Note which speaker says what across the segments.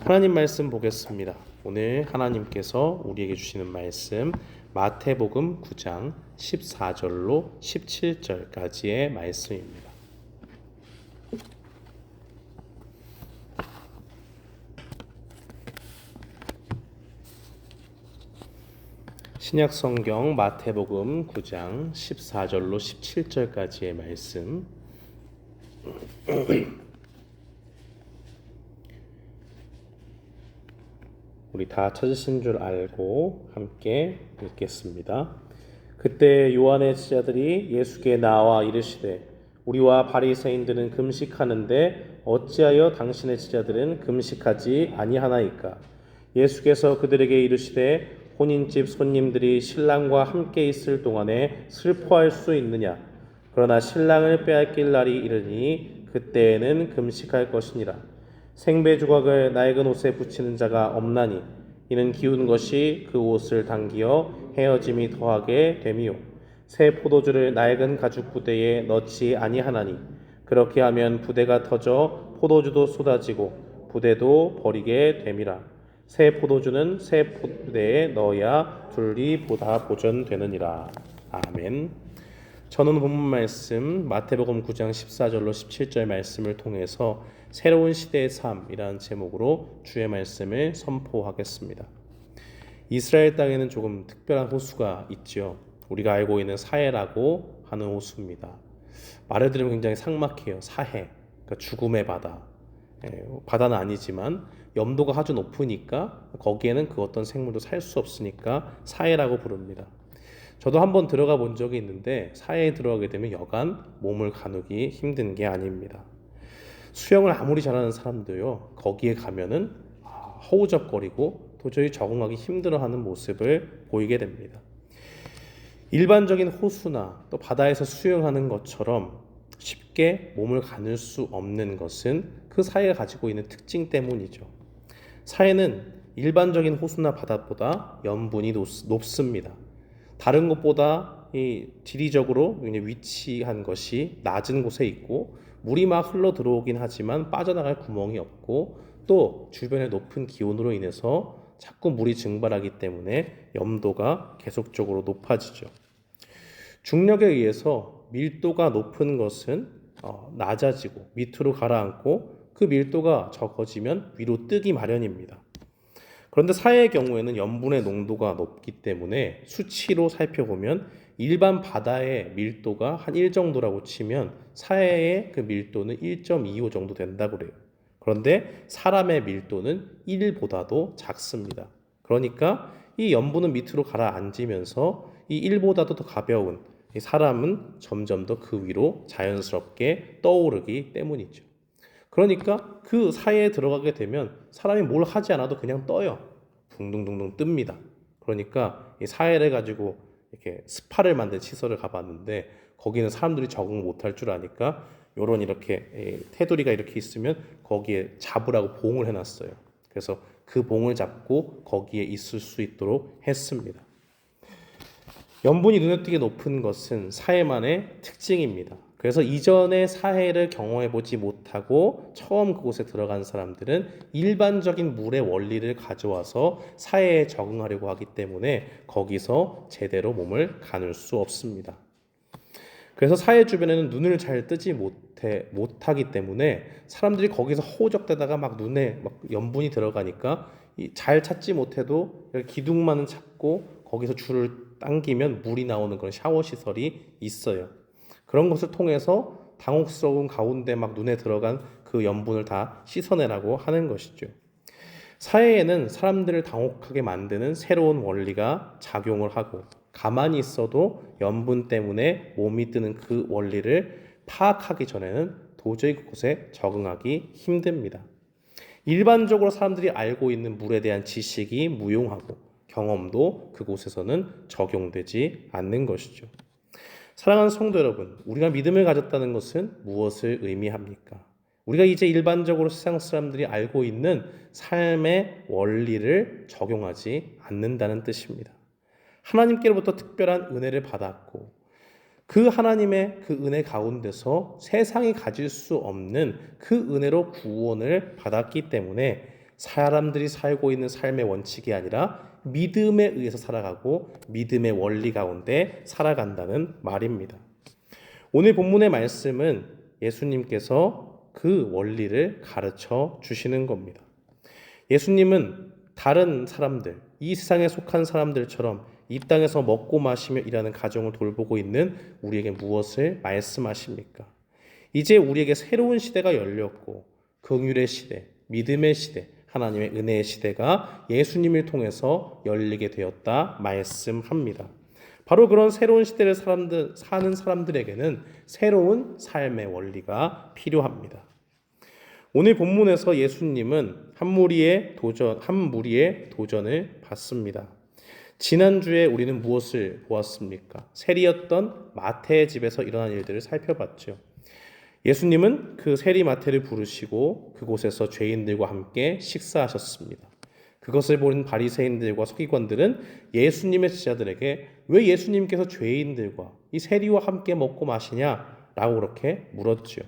Speaker 1: 하나님 말씀 보겠습니다. 오늘 하나님께서 우리에게 주시는 말씀 마태복음 9장 14절로 17절까지의 말씀입니다. 신약성경 마태복음 9장 14절로 17절까지의 말씀 우리 다 찾으신 줄 알고 함께 읽겠습니다. 그때 요한의 제자들이 예수께 나와 이르시되 우리와 바리새인들은 금식하는데 어찌하여 당신의 제자들은 금식하지 아니하나이까? 예수께서 그들에게 이르시되 혼인집 손님들이 신랑과 함께 있을 동안에 슬퍼할 수 있느냐? 그러나 신랑을 빼앗길 날이 이르니 그때에는 금식할 것이니라. 생배 조각을 낡은 옷에 붙이는 자가 없나니 이는 기운 것이 그 옷을 당기어 헤어짐이 더하게 됨이요 새 포도주를 낡은 가죽 부대에 넣지 아니하나니 그렇게 하면 부대가 터져 포도주도 쏟아지고 부대도 버리게 됨이라. 새 포도주는 새 부대에 넣어야 둘이 보다 보존되느니라. 아멘. 저는 본문 말씀 마태복음 9장 14절로 17절 말씀을 통해서 새로운 시대의 삶이라는 제목으로 주의 말씀을 선포하겠습니다. 이스라엘 땅에는 조금 특별한 호수가 있죠. 우리가 알고 있는 사해라고 하는 호수입니다. 말을 들으면 굉장히 삭막해요. 사해, 그러니까 죽음의 바다. 바다는 아니지만 염도가 아주 높으니까 거기에는 그 어떤 생물도 살 수 없으니까 사해라고 부릅니다. 저도 한번 들어가 본 적이 있는데 사해에 들어가게 되면 여간 몸을 가누기 힘든 게 아닙니다. 수영을 아무리 잘하는 사람도요, 거기에 가면은 허우적거리고 도저히 적응하기 힘들어하는 모습을 보이게 됩니다. 일반적인 호수나 또 바다에서 수영하는 것처럼 쉽게 몸을 가눌 수 없는 것은 그 사해가 가지고 있는 특징 때문이죠. 사해는 일반적인 호수나 바다보다 염분이 높습니다. 다른 곳보다 이 지리적으로 위치한 것이 낮은 곳에 있고 물이 막 흘러 들어오긴 하지만 빠져나갈 구멍이 없고 또 주변의 높은 기온으로 인해서 자꾸 물이 증발하기 때문에 염도가 계속적으로 높아지죠. 중력에 의해서 밀도가 높은 것은 낮아지고 밑으로 가라앉고 그 밀도가 적어지면 위로 뜨기 마련입니다. 그런데 사해의 경우에는 염분의 농도가 높기 때문에 수치로 살펴보면 일반 바다의 밀도가 한 1 정도라고 치면 사해의 그 밀도는 1.25 정도 된다고 그래요. 그런데 사람의 밀도는 1보다도 작습니다. 그러니까 이 염분은 밑으로 가라앉으면서 이 1보다도 더 가벼운 이 사람은 점점 더 그 위로 자연스럽게 떠오르기 때문이죠. 그러니까 그 사이에 들어가게 되면 사람이 뭘 하지 않아도 그냥 떠요. 둥둥둥둥 뜹니다. 그러니까 이 사해를 가지고 이렇게 스파를 만든 시설을 가봤는데 거기는 사람들이 적응 못할 줄 아니까 요런 이렇게 테두리가 이렇게 있으면 거기에 잡으라고 봉을 해놨어요. 그래서 그 봉을 잡고 거기에 있을 수 있도록 했습니다. 염분이 눈에 띄게 높은 것은 사해만의 특징입니다. 그래서 이전의 사해를 경험해 보지 못하고 처음 그곳에 들어간 사람들은 일반적인 물의 원리를 가져와서 사해에 적응하려고 하기 때문에 거기서 제대로 몸을 가눌 수 없습니다. 그래서 사해 주변에는 눈을 잘 뜨지 못하기 때문에 사람들이 거기서 허우적대다가 막 눈에 막 염분이 들어가니까 잘 찾지 못해도 기둥만은 찾고 거기서 줄을 당기면 물이 나오는 그런 샤워 시설이 있어요. 그런 것을 통해서 당혹스러운 가운데 막 눈에 들어간 그 염분을 다 씻어내라고 하는 것이죠. 사해에는 사람들을 당혹하게 만드는 새로운 원리가 작용을 하고 가만히 있어도 염분 때문에 몸이 뜨는 그 원리를 파악하기 전에는 도저히 그곳에 적응하기 힘듭니다. 일반적으로 사람들이 알고 있는 물에 대한 지식이 무용하고 경험도 그곳에서는 적용되지 않는 것이죠. 사랑하는 성도 여러분, 우리가 믿음을 가졌다는 것은 무엇을 의미합니까? 우리가 이제 일반적으로 세상 사람들이 알고 있는 삶의 원리를 적용하지 않는다는 뜻입니다. 하나님께로부터 특별한 은혜를 받았고 그 하나님의 그 은혜 가운데서 세상이 가질 수 없는 그 은혜로 구원을 받았기 때문에 사람들이 살고 있는 삶의 원칙이 아니라 믿음에 의해서 살아가고 믿음의 원리 가운데 살아간다는 말입니다. 오늘 본문의 말씀은 예수님께서 그 원리를 가르쳐 주시는 겁니다. 예수님은 다른 사람들, 이 세상에 속한 사람들처럼 이 땅에서 먹고 마시며 일하는 가정을 돌보고 있는 우리에게 무엇을 말씀하십니까? 이제 우리에게 새로운 시대가 열렸고 긍휼의 시대, 믿음의 시대, 하나님의 은혜의 시대가 예수님을 통해서 열리게 되었다 말씀합니다. 바로 그런 새로운 시대를 사는 사람들에게는 새로운 삶의 원리가 필요합니다. 오늘 본문에서 예수님은 한 무리의 도전을 받습니다. 지난주에 우리는 무엇을 보았습니까? 세리였던 마태의 집에서 일어난 일들을 살펴봤죠. 예수님은 그 세리 마태를 부르시고 그곳에서 죄인들과 함께 식사하셨습니다. 그것을 본 바리새인들과 서기관들은 예수님의 제자들에게 왜 예수님께서 죄인들과 이 세리와 함께 먹고 마시냐라고 그렇게 물었죠.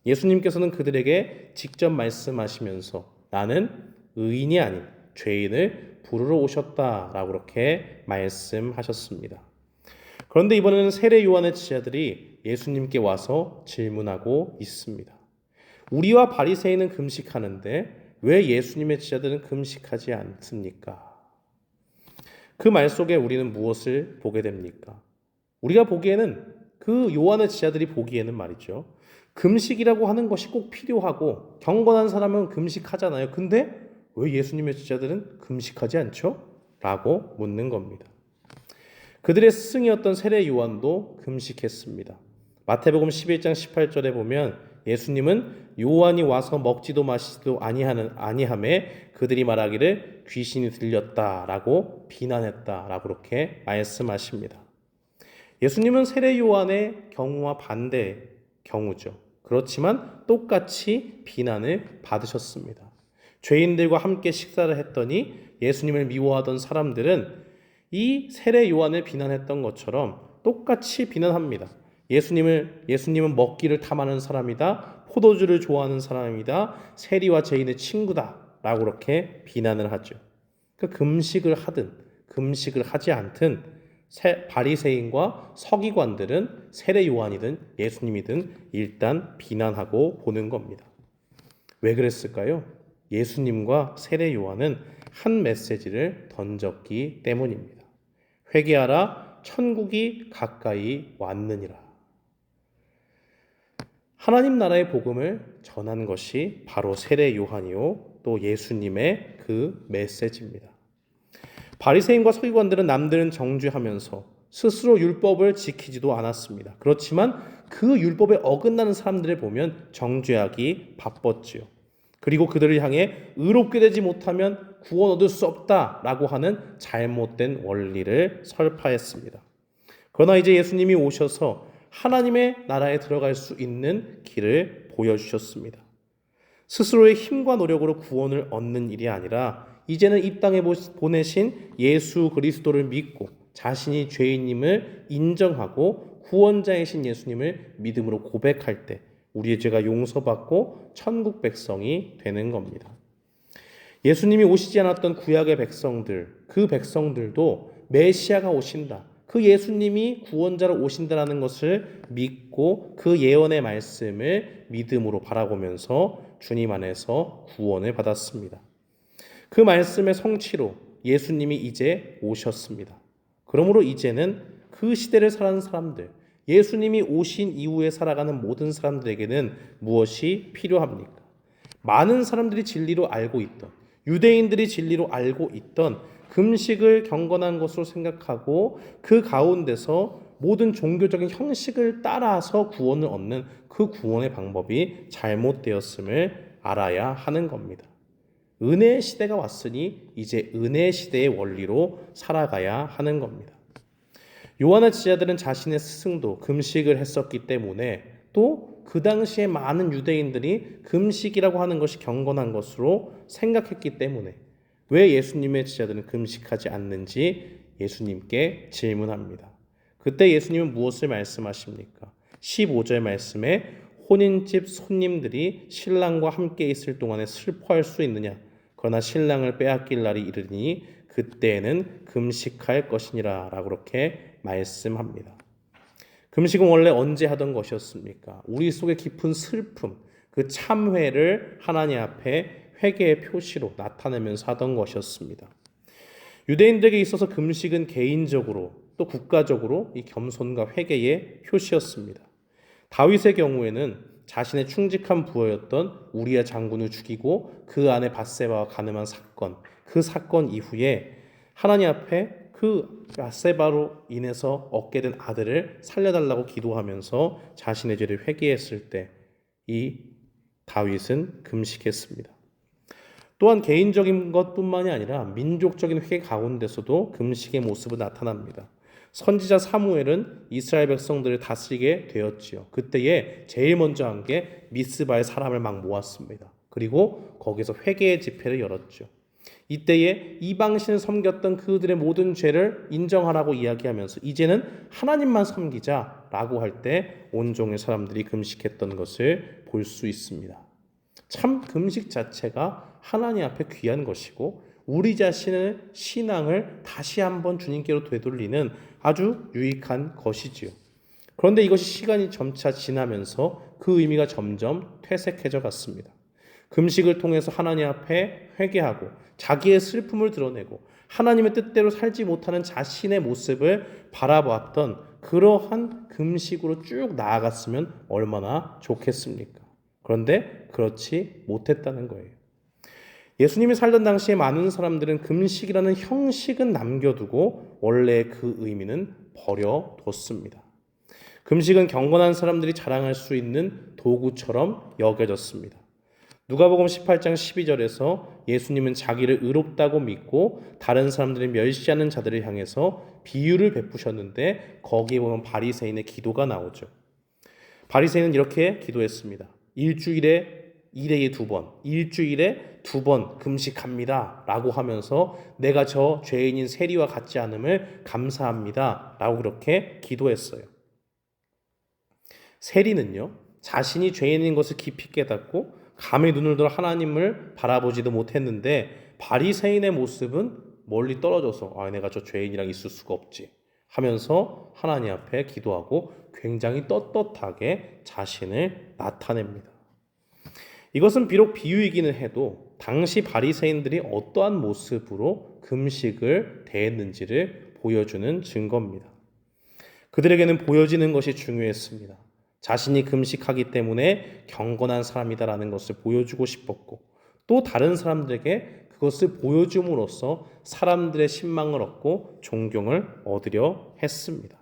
Speaker 1: 예수님께서는 그들에게 직접 말씀하시면서 나는 의인이 아닌 죄인을 부르러 오셨다라고 그렇게 말씀하셨습니다. 그런데 이번에는 세례 요한의 제자들이 예수님께 와서 질문하고 있습니다. 우리와 바리새인은 금식하는데 왜 예수님의 제자들은 금식하지 않습니까? 그 말 속에 우리는 무엇을 보게 됩니까? 우리가 보기에는 그 요한의 제자들이 보기에는 말이죠. 금식이라고 하는 것이 꼭 필요하고 경건한 사람은 금식하잖아요. 근데 왜 예수님의 제자들은 금식하지 않죠? 라고 묻는 겁니다. 그들의 스승이었던 세례 요한도 금식했습니다. 마태복음 11장 18절에 보면 예수님은 요한이 와서 먹지도 마시지도 아니하매 그들이 말하기를 귀신이 들렸다라고 비난했다라고 그렇게 말씀하십니다. 예수님은 세례 요한의 경우와 반대 경우죠. 그렇지만 똑같이 비난을 받으셨습니다. 죄인들과 함께 식사를 했더니 예수님을 미워하던 사람들은 이 세례 요한을 비난했던 것처럼 똑같이 비난합니다. 예수님은 먹기를 탐하는 사람이다. 포도주를 좋아하는 사람이다. 세리와 죄인의 친구다. 라고 그렇게 비난을 하죠. 그러니까 금식을 하든 금식을 하지 않든 바리새인과 서기관들은 세례 요한이든 예수님이든 일단 비난하고 보는 겁니다. 왜 그랬을까요? 예수님과 세례 요한은 한 메시지를 던졌기 때문입니다. 회개하라, 천국이 가까이 왔느니라. 하나님 나라의 복음을 전한 것이 바로 세례 요한이요 또 예수님의 그 메시지입니다. 바리새인과 서기관들은 남들은 정죄하면서 스스로 율법을 지키지도 않았습니다. 그렇지만 그 율법에 어긋나는 사람들을 보면 정죄하기 바빴지요. 그리고 그들을 향해 의롭게 되지 못하면 구원 얻을 수 없다라고 하는 잘못된 원리를 설파했습니다. 그러나 이제 예수님이 오셔서 하나님의 나라에 들어갈 수 있는 길을 보여주셨습니다. 스스로의 힘과 노력으로 구원을 얻는 일이 아니라 이제는 이 땅에 보내신 예수 그리스도를 믿고 자신이 죄인임을 인정하고 구원자이신 예수님을 믿음으로 고백할 때 우리의 죄가 용서받고 천국 백성이 되는 겁니다. 예수님이 오시지 않았던 구약의 백성들, 그 백성들도 메시아가 오신다. 그 예수님이 구원자로 오신다라는 것을 믿고 그 예언의 말씀을 믿음으로 바라보면서 주님 안에서 구원을 받았습니다. 그 말씀의 성취로 예수님이 이제 오셨습니다. 그러므로 이제는 그 시대를 살아가는 사람들, 예수님이 오신 이후에 살아가는 모든 사람들에게는 무엇이 필요합니까? 많은 사람들이 진리로 알고 있던, 유대인들이 진리로 알고 있던 금식을 경건한 것으로 생각하고 그 가운데서 모든 종교적인 형식을 따라서 구원을 얻는 그 구원의 방법이 잘못되었음을 알아야 하는 겁니다. 은혜의 시대가 왔으니 이제 은혜의 시대의 원리로 살아가야 하는 겁니다. 요한의 제자들은 자신의 스승도 금식을 했었기 때문에 또 그 당시에 많은 유대인들이 금식이라고 하는 것이 경건한 것으로 생각했기 때문에 왜 예수님의 제자들은 금식하지 않는지 예수님께 질문합니다. 그때 예수님은 무엇을 말씀하십니까? 15절 말씀에 혼인집 손님들이 신랑과 함께 있을 동안에 슬퍼할 수 있느냐? 그러나 신랑을 빼앗길 날이 이르니 그때에는 금식할 것이니라 라고 그렇게 말씀합니다. 금식은 원래 언제 하던 것이었습니까? 우리 속에 깊은 슬픔, 그 참회를 하나님 앞에 회개의 표시로 나타내면서 하던 것이었습니다. 유대인들에게 있어서 금식은 개인적으로 또 국가적으로 이 겸손과 회개의 표시였습니다. 다윗의 경우에는 자신의 충직한 부하였던 우리야 장군을 죽이고 그 안에 밧세바와 간음한 사건, 그 사건 이후에 하나님 앞에 그 밧세바로 인해서 얻게 된 아들을 살려달라고 기도하면서 자신의 죄를 회개했을 때 이 다윗은 금식했습니다. 또한 개인적인 것뿐만이 아니라 민족적인 회개 가운데서도 금식의 모습이 나타납니다. 선지자 사무엘은 이스라엘 백성들을 다스리게 되었지요. 그때에 제일 먼저 한 게 미스바의 사람을 막 모았습니다. 그리고 거기서 회개의 집회를 열었죠. 이때에 이방신을 섬겼던 그들의 모든 죄를 인정하라고 이야기하면서 이제는 하나님만 섬기자라고 할 때 온종의 사람들이 금식했던 것을 볼 수 있습니다. 참 금식 자체가 하나님 앞에 귀한 것이고 우리 자신의 신앙을 다시 한번 주님께로 되돌리는 아주 유익한 것이지요. 그런데 이것이 시간이 점차 지나면서 그 의미가 점점 퇴색해져 갔습니다. 금식을 통해서 하나님 앞에 회개하고 자기의 슬픔을 드러내고 하나님의 뜻대로 살지 못하는 자신의 모습을 바라봤던 그러한 금식으로 쭉 나아갔으면 얼마나 좋겠습니까? 그런데 그렇지 못했다는 거예요. 예수님이 살던 당시에 많은 사람들은 금식이라는 형식은 남겨두고 원래 그 의미는 버려뒀습니다. 금식은 경건한 사람들이 자랑할 수 있는 도구처럼 여겨졌습니다. 누가복음 18장 12절에서 예수님은 자기를 의롭다고 믿고 다른 사람들을 멸시하는 자들을 향해서 비유를 베푸셨는데 거기에 보면 바리새인의 기도가 나오죠. 바리새인은 이렇게 기도했습니다. 일주일에 2번 금식합니다 라고 하면서 내가 저 죄인인 세리와 같지 않음을 감사합니다 라고 그렇게 기도했어요. 세리는요, 자신이 죄인인 것을 깊이 깨닫고 감히 눈을 들어 하나님을 바라보지도 못했는데 바리새인의 모습은 멀리 떨어져서 내가 저 죄인이랑 있을 수가 없지 하면서 하나님 앞에 기도하고 굉장히 떳떳하게 자신을 나타냅니다. 이것은 비록 비유이기는 해도 당시 바리새인들이 어떠한 모습으로 금식을 대했는지를 보여주는 증거입니다. 그들에게는 보여지는 것이 중요했습니다. 자신이 금식하기 때문에 경건한 사람이다라는 것을 보여주고 싶었고 또 다른 사람들에게 그것을 보여줌으로써 사람들의 신망을 얻고 존경을 얻으려 했습니다.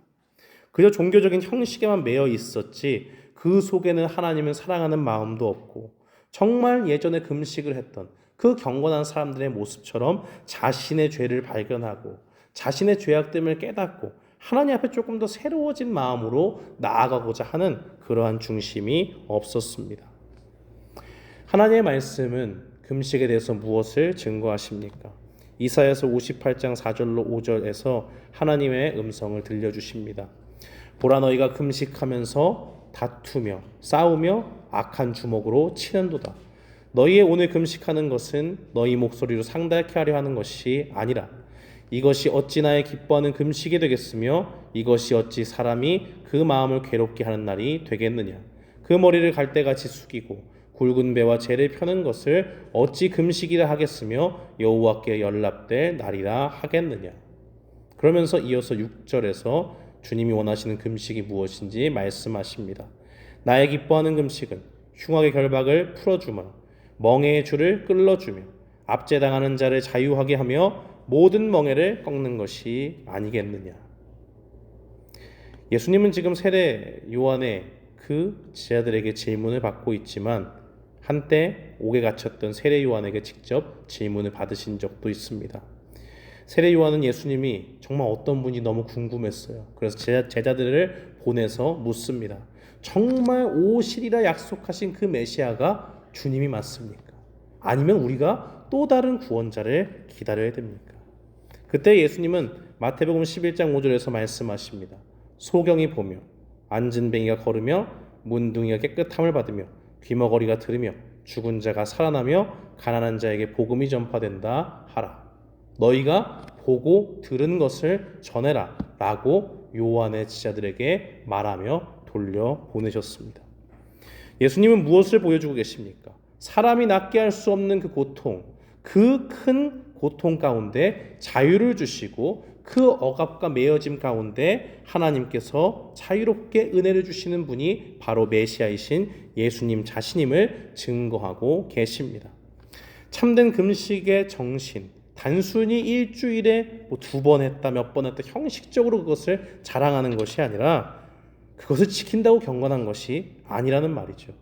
Speaker 1: 그저 종교적인 형식에만 매여 있었지 그 속에는 하나님을 사랑하는 마음도 없고 정말 예전에 금식을 했던 그 경건한 사람들의 모습처럼 자신의 죄를 발견하고 자신의 죄악됨을 깨닫고 하나님 앞에 조금 더 새로워진 마음으로 나아가고자 하는 그러한 중심이 없었습니다. 하나님의 말씀은 금식에 대해서 무엇을 증거하십니까? 이사야서 58장 4절로 5절에서 하나님의 음성을 들려주십니다. 보라 너희가 금식하면서 다투며 싸우며 악한 주먹으로 치는도다. 너희의 오늘 금식하는 것은 너희 목소리로 상달케 하려 하는 것이 아니라 이것이 어찌 나의 기뻐하는 금식이 되겠으며 이것이 어찌 사람이 그 마음을 괴롭게 하는 날이 되겠느냐. 그 머리를 갈대같이 숙이고 굵은 배와 재를 펴는 것을 어찌 금식이라 하겠으며 여호와께 연락될 날이라 하겠느냐. 그러면서 이어서 6절에서 주님이 원하시는 금식이 무엇인지 말씀하십니다. 나의 기뻐하는 금식은 흉악의 결박을 풀어주며 멍에의 줄을 끌어주며 압제당하는 자를 자유하게 하며 모든 멍에를 꺾는 것이 아니겠느냐. 예수님은 지금 세례 요한의 그 제자들에게 질문을 받고 있지만 한때 옥에 갇혔던 세례 요한에게 직접 질문을 받으신 적도 있습니다. 세례 요한은 예수님이 정말 어떤 분이 너무 궁금했어요. 그래서 제자들을 보내서 묻습니다. 정말 오시리라 약속하신 그 메시아가 주님이 맞습니까? 아니면 우리가 또 다른 구원자를 기다려야 됩니까? 그때 예수님은 마태복음 11장 5절에서 말씀하십니다. 소경이 보며 앉은 뱅이가 걸으며 문둥이가 깨끗함을 받으며 귀머거리가 들으며 죽은 자가 살아나며 가난한 자에게 복음이 전파된다 하라. 너희가 보고 들은 것을 전해라 라고 요한의 제자들에게 말하며 돌려보내셨습니다. 예수님은 무엇을 보여주고 계십니까? 사람이 낫게 할 수 없는 그 고통, 그 큰 고통 가운데 자유를 주시고 그 억압과 매어짐 가운데 하나님께서 자유롭게 은혜를 주시는 분이 바로 메시아이신 예수님 자신임을 증거하고 계십니다. 참된 금식의 정신, 단순히 일주일에 2번 했다, 몇 번 했다 형식적으로 그것을 자랑하는 것이 아니라 그것을 지킨다고 경건한 것이 아니라는 말이죠.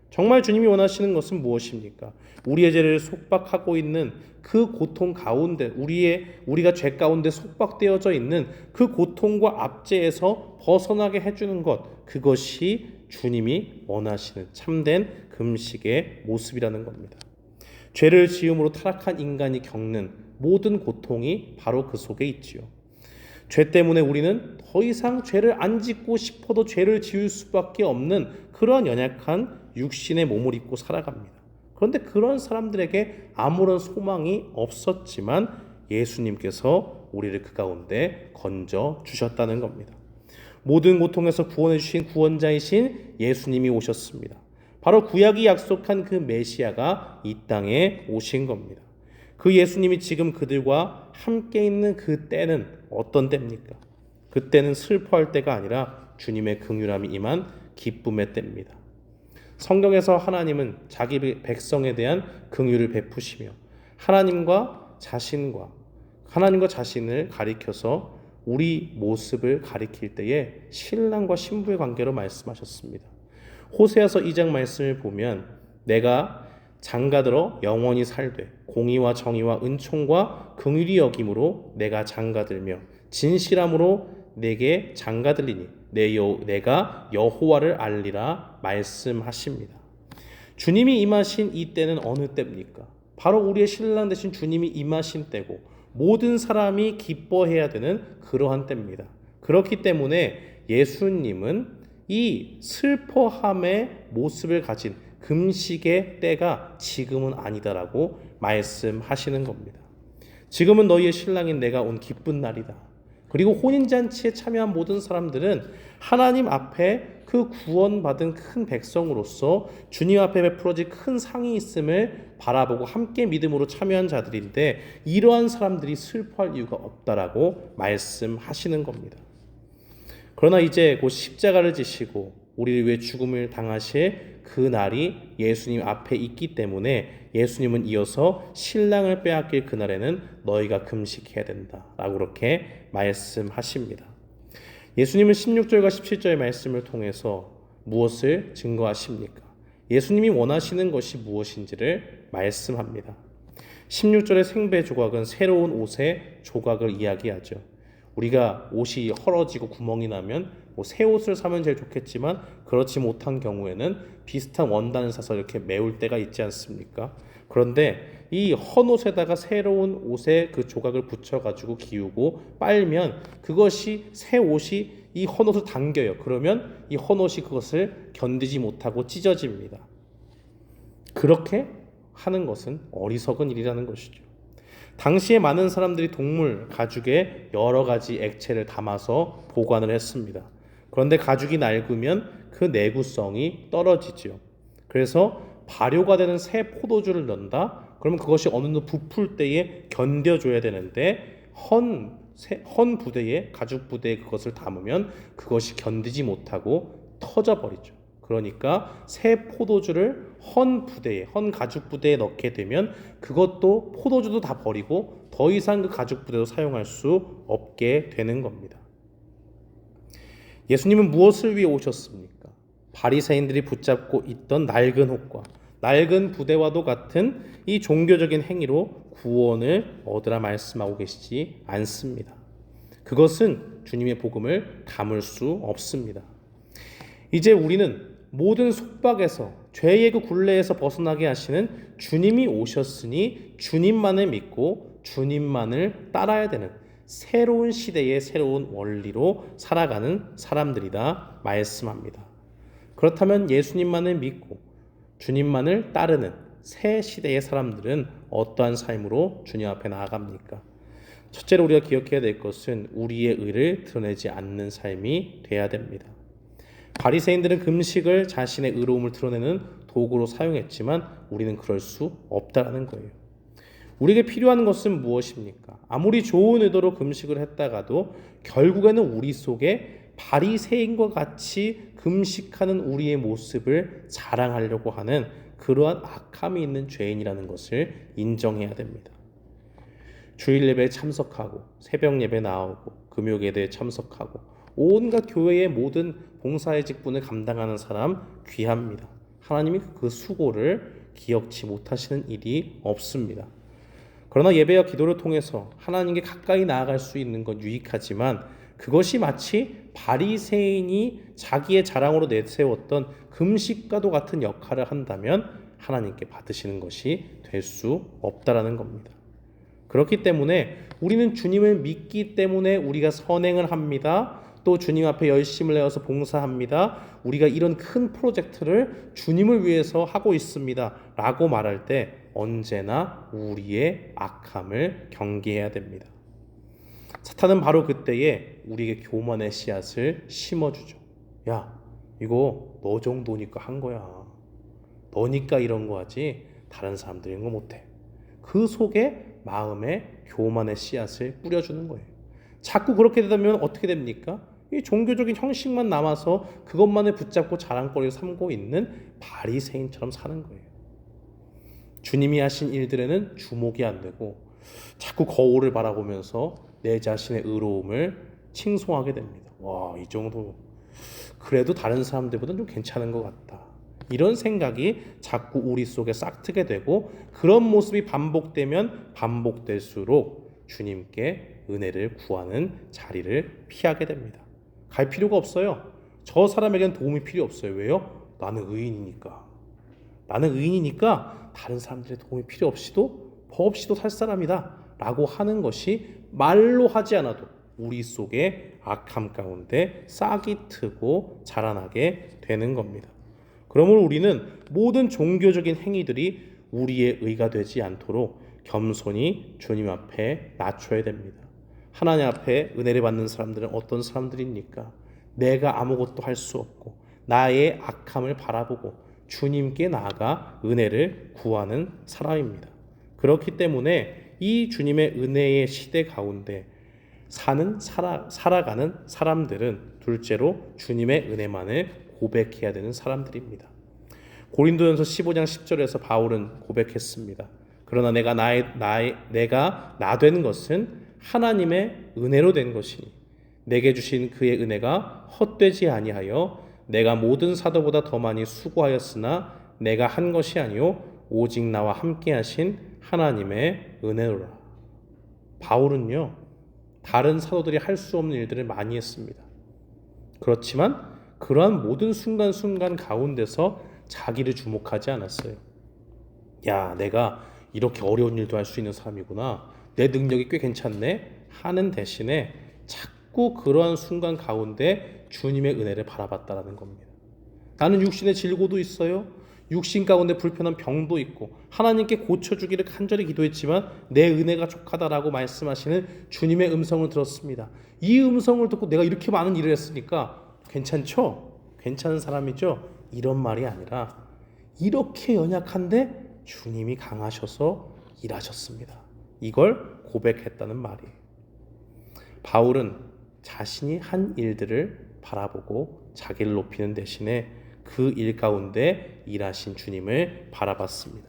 Speaker 1: 정말 주님이 원하시는 것은 무엇입니까? 우리의 죄를 속박하고 있는 그 고통 가운데, 우리가 죄 가운데 속박되어져 있는 그 고통과 압제에서 벗어나게 해주는 것, 그것이 주님이 원하시는 참된 금식의 모습이라는 겁니다. 죄를 지음으로 타락한 인간이 겪는 모든 고통이 바로 그 속에 있지요. 죄 때문에 우리는 더 이상 죄를 안 짓고 싶어도 죄를 지을 수밖에 없는 그러한 연약한 육신의 몸을 입고 살아갑니다. 그런데 그런 사람들에게 아무런 소망이 없었지만 예수님께서 우리를 그 가운데 건져 주셨다는 겁니다. 모든 고통에서 구원해 주신 구원자이신 예수님이 오셨습니다. 바로 구약이 약속한 그 메시아가 이 땅에 오신 겁니다. 그 예수님이 지금 그들과 함께 있는 그 때는 어떤 때입니까? 그때는 슬퍼할 때가 아니라 주님의 긍휼함이 임한 기쁨의 때입니다. 성경에서 하나님은 자기 백성에 대한 긍휼을 베푸시며 하나님과 자신을 가리켜서 우리 모습을 가리킬 때에 신랑과 신부의 관계로 말씀하셨습니다. 호세아서 2장 말씀을 보면 내가 장가들어 영원히 살되 공의와 정의와 은총과 긍휼이 여김으로 내가 장가들며 진실함으로 내게 장가들리니 내가 여호와를 알리라 말씀하십니다. 주님이 임하신 이 때는 어느 때입니까? 바로 우리의 신랑 되신 주님이 임하신 때고 모든 사람이 기뻐해야 되는 그러한 때입니다. 그렇기 때문에 예수님은 이 슬퍼함의 모습을 가진 금식의 때가 지금은 아니다라고 말씀하시는 겁니다. 지금은 너희의 신랑인 내가 온 기쁜 날이다. 그리고 혼인잔치에 참여한 모든 사람들은 하나님 앞에 그 구원받은 큰 백성으로서 주님 앞에 베풀어질 큰 상이 있음을 바라보고 함께 믿음으로 참여한 자들인데 이러한 사람들이 슬퍼할 이유가 없다라고 말씀하시는 겁니다. 그러나 이제 곧 십자가를 지시고 우리를 위해 죽음을 당하실 그 날이 예수님 앞에 있기 때문에 예수님은 이어서 신랑을 빼앗길 그날에는 너희가 금식해야 된다라고 그렇게 말씀하십니다. 예수님은 16절과 17절의 말씀을 통해서 무엇을 증거하십니까? 예수님이 원하시는 것이 무엇인지를 말씀합니다. 16절의 생배 조각은 새로운 옷의 조각을 이야기하죠. 우리가 옷이 헐어지고 구멍이 나면 새 옷을 사면 제일 좋겠지만 그렇지 못한 경우에는 비슷한 원단을 사서 이렇게 메울 때가 있지 않습니까? 그런데 이 헌옷에다가 새로운 옷에 그 조각을 붙여가지고 기우고 빨면 그것이 새 옷이 이 헌옷을 당겨요. 그러면 이 헌옷이 그것을 견디지 못하고 찢어집니다. 그렇게 하는 것은 어리석은 일이라는 것이죠. 당시에 많은 사람들이 동물, 가죽에 여러 가지 액체를 담아서 보관을 했습니다. 그런데 가죽이 낡으면 그 내구성이 떨어지죠. 그래서 발효가 되는 새 포도주를 넣는다? 그러면 그것이 어느 정도 부풀 때에 견뎌줘야 되는데 헌 부대에, 가죽 부대에 그것을 담으면 그것이 견디지 못하고 터져버리죠. 그러니까 새 포도주를 헌 가죽 부대에 넣게 되면 그것도 포도주도 다 버리고 더 이상 그 가죽 부대도 사용할 수 없게 되는 겁니다. 예수님은 무엇을 위해 오셨습니까? 바리새인들이 붙잡고 있던 낡은 옷과 낡은 부대와도 같은 이 종교적인 행위로 구원을 얻으라 말씀하고 계시지 않습니다. 그것은 주님의 복음을 담을 수 없습니다. 이제 우리는 모든 속박에서 죄의 그 굴레에서 벗어나게 하시는 주님이 오셨으니 주님만을 믿고 주님만을 따라야 되는 새로운 시대의 새로운 원리로 살아가는 사람들이다 말씀합니다. 그렇다면 예수님만을 믿고 주님만을 따르는 새 시대의 사람들은 어떠한 삶으로 주님 앞에 나아갑니까? 첫째로 우리가 기억해야 될 것은 우리의 의를 드러내지 않는 삶이 돼야 됩니다. 바리새인들은 금식을 자신의 의로움을 드러내는 도구로 사용했지만 우리는 그럴 수 없다는 거예요. 우리에게 필요한 것은 무엇입니까? 아무리 좋은 의도로 금식을 했다가도 결국에는 우리 속에 바리새인과 같이 금식하는 우리의 모습을 자랑하려고 하는 그러한 악함이 있는 죄인이라는 것을 인정해야 됩니다. 주일 예배에 참석하고 새벽 예배 나오고 금요 예배에 참석하고 온갖 교회의 모든 봉사의 직분을 감당하는 사람 귀합니다. 하나님이 그 수고를 기억치 못하시는 일이 없습니다. 그러나 예배와 기도를 통해서 하나님께 가까이 나아갈 수 있는 건 유익하지만 그것이 마치 바리새인이 자기의 자랑으로 내세웠던 금식과도 같은 역할을 한다면 하나님께 받으시는 것이 될 수 없다라는 겁니다. 그렇기 때문에 우리는 주님을 믿기 때문에 우리가 선행을 합니다. 또 주님 앞에 열심을 내어서 봉사합니다. 우리가 이런 큰 프로젝트를 주님을 위해서 하고 있습니다. 라고 말할 때 언제나 우리의 악함을 경계해야 됩니다. 사탄은 바로 그때에 우리에게 교만의 씨앗을 심어주죠. 야, 이거 너 정도니까 한 거야. 너니까 이런 거 하지 다른 사람들이 이런 거 못해. 그 속에 마음에 교만의 씨앗을 뿌려주는 거예요. 자꾸 그렇게 되면 어떻게 됩니까? 이 종교적인 형식만 남아서 그것만을 붙잡고 자랑거리를 삼고 있는 바리새인처럼 사는 거예요. 주님이 하신 일들에는 주목이 안 되고 자꾸 거울을 바라보면서 내 자신의 의로움을 칭송하게 됩니다. 와, 이 정도 그래도 다른 사람들보다는 좀 괜찮은 것 같다. 이런 생각이 자꾸 우리 속에 싹트게 되고 그런 모습이 반복되면 반복될수록 주님께 은혜를 구하는 자리를 피하게 됩니다. 갈 필요가 없어요. 저 사람에게는 도움이 필요 없어요. 왜요? 나는 의인이니까. 나는 의인이니까 다른 사람들의 도움이 필요 없이도 법 없이도 살 사람이다 라고 하는 것이 말로 하지 않아도 우리 속에 악함 가운데 싹이 트고 자라나게 되는 겁니다. 그러므로 우리는 모든 종교적인 행위들이 우리의 의가 되지 않도록 겸손히 주님 앞에 낮춰야 됩니다. 하나님 앞에 은혜를 받는 사람들은 어떤 사람들입니까? 내가 아무것도 할 수 없고 나의 악함을 바라보고 주님께 나아가 은혜를 구하는 사람입니다. 그렇기 때문에 이 주님의 은혜의 시대 가운데 살아가는 사람들은 둘째로 주님의 은혜만을 고백해야 되는 사람들입니다. 고린도전서 15장 10절에서 바울은 고백했습니다. 그러나 내가 나 된 것은 하나님의 은혜로 된 것이니 내게 주신 그의 은혜가 헛되지 아니하여 내가 모든 사도보다 더 많이 수고하였으나 내가 한 것이 아니요 오직 나와 함께 하신 하나님의 은혜로라. 바울은요 다른 사도들이 할 수 없는 일들을 많이 했습니다. 그렇지만 그러한 모든 순간순간 가운데서 자기를 주목하지 않았어요. 야, 내가 이렇게 어려운 일도 할 수 있는 사람이구나. 내 능력이 꽤 괜찮네 하는 대신에 자꾸 그러한 순간 가운데 주님의 은혜를 바라봤다라는 겁니다. 나는 육신의 질고도 있어요. 육신 가운데 불편한 병도 있고 하나님께 고쳐주기를 간절히 기도했지만 내 은혜가 족하다라고 말씀하시는 주님의 음성을 들었습니다. 이 음성을 듣고 내가 이렇게 많은 일을 했으니까 괜찮죠? 괜찮은 사람이죠? 이런 말이 아니라 이렇게 연약한데 주님이 강하셔서 일하셨습니다. 이걸 고백했다는 말이에요. 바울은 자신이 한 일들을 바라보고 자기를 높이는 대신에 그 일 가운데 일하신 주님을 바라봤습니다.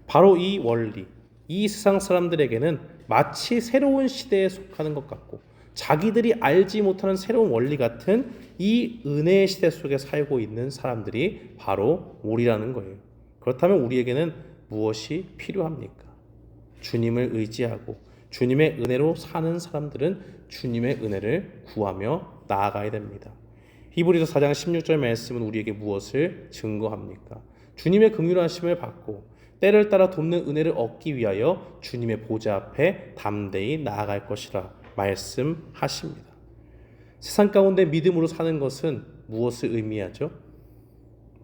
Speaker 1: 바로 이 원리, 이 세상 사람들에게는 마치 새로운 시대에 속하는 것 같고 자기들이 알지 못하는 새로운 원리 같은 이 은혜의 시대 속에 살고 있는 사람들이 바로 우리라는 거예요. 그렇다면 우리에게는 무엇이 필요합니까? 주님을 의지하고 주님의 은혜로 사는 사람들은 주님의 은혜를 구하며 나아가야 됩니다. 히브리서 4장 16절 말씀은 우리에게 무엇을 증거합니까? 주님의 긍휼하심을 받고 때를 따라 돕는 은혜를 얻기 위하여 주님의 보좌 앞에 담대히 나아갈 것이라 말씀하십니다. 세상 가운데 믿음으로 사는 것은 무엇을 의미하죠?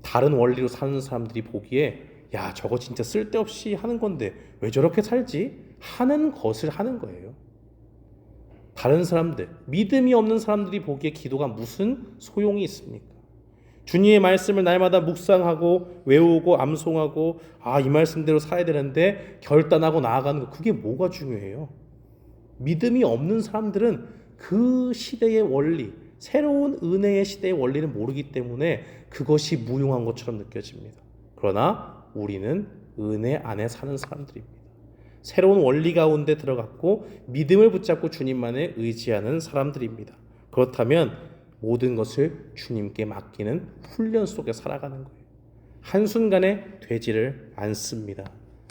Speaker 1: 다른 원리로 사는 사람들이 보기에 야, 저거 진짜 쓸데없이 하는 건데 왜 저렇게 살지? 하는 것을 하는 거예요. 다른 사람들, 믿음이 없는 사람들이 보기에 기도가 무슨 소용이 있습니까? 주님의 말씀을 날마다 묵상하고 외우고 암송하고 이 말씀대로 살아야 되는데 결단하고 나아가는 거, 그게 뭐가 중요해요? 믿음이 없는 사람들은 그 시대의 원리, 새로운 은혜의 시대의 원리를 모르기 때문에 그것이 무용한 것처럼 느껴집니다. 그러나 우리는 은혜 안에 사는 사람들입니다. 새로운 원리 가운데 들어갔고 믿음을 붙잡고 주님만을 의지하는 사람들입니다. 그렇다면 모든 것을 주님께 맡기는 훈련 속에 살아가는 거예요. 한순간에 되지를 않습니다.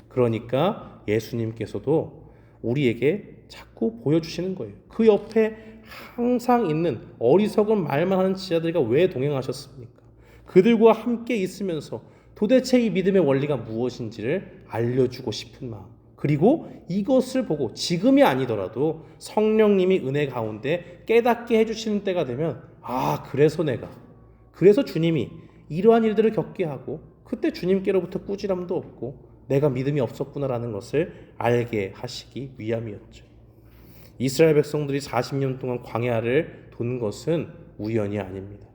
Speaker 1: 그러니까 예수님께서도 우리에게 자꾸 보여주시는 거예요. 그 옆에 항상 있는 어리석은 말만 하는 지자들과 왜 동행하셨습니까? 그들과 함께 있으면서 도대체 이 믿음의 원리가 무엇인지를 알려주고 싶은 마음, 그리고 이것을 보고 지금이 아니더라도 성령님이 은혜 가운데 깨닫게 해주시는 때가 되면 그래서 주님이 이러한 일들을 겪게 하고 그때 주님께로부터 꾸지람도 없고 내가 믿음이 없었구나라는 것을 알게 하시기 위함이었죠. 이스라엘 백성들이 40년 동안 광야를 돈 것은 우연이 아닙니다.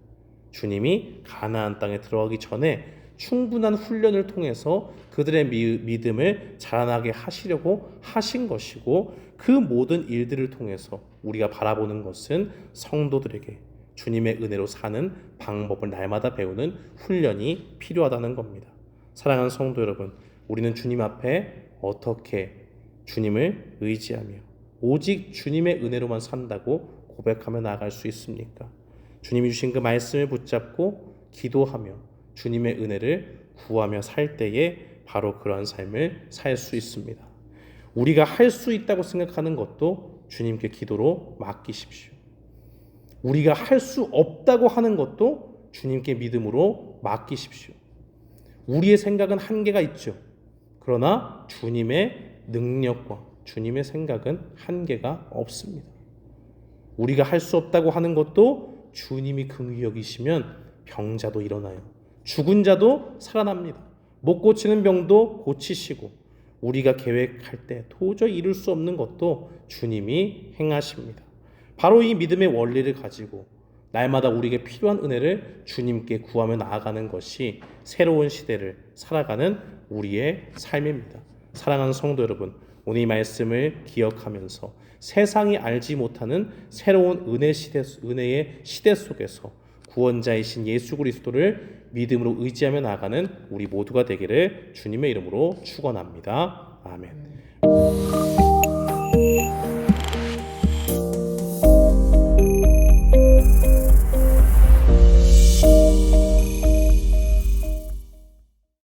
Speaker 1: 주님이 가나안 땅에 들어가기 전에 충분한 훈련을 통해서 그들의 믿음을 자라나게 하시려고 하신 것이고, 그 모든 일들을 통해서 우리가 바라보는 것은 성도들에게 주님의 은혜로 사는 방법을 날마다 배우는 훈련이 필요하다는 겁니다. 사랑하는 성도 여러분, 우리는 주님 앞에 어떻게 주님을 의지하며 오직 주님의 은혜로만 산다고 고백하며 나아갈 수 있습니까? 주님이 주신 그 말씀을 붙잡고 기도하며 주님의 은혜를 구하며 살 때에 바로 그러한 삶을 살 수 있습니다. 우리가 할 수 있다고 생각하는 것도 주님께 기도로 맡기십시오. 우리가 할 수 없다고 하는 것도 주님께 믿음으로 맡기십시오. 우리의 생각은 한계가 있죠. 그러나 주님의 능력과 주님의 생각은 한계가 없습니다. 우리가 할 수 없다고 하는 것도 주님이 긍휼히 여기시면 병자도 일어나요. 죽은 자도 살아납니다. 못 고치는 병도 고치시고, 우리가 계획할 때 도저히 이룰 수 없는 것도 주님이 행하십니다. 바로 이 믿음의 원리를 가지고 날마다 우리에게 필요한 은혜를 주님께 구하며 나아가는 것이 새로운 시대를 살아가는 우리의 삶입니다. 사랑하는 성도 여러분, 오늘 이 말씀을 기억하면서 세상이 알지 못하는 새로운 은혜의 시대 속에서 구원자이신 예수 그리스도를 믿음으로 의지하며 나아가는 우리 모두가 되기를 주님의 이름으로 축원합니다. 아멘.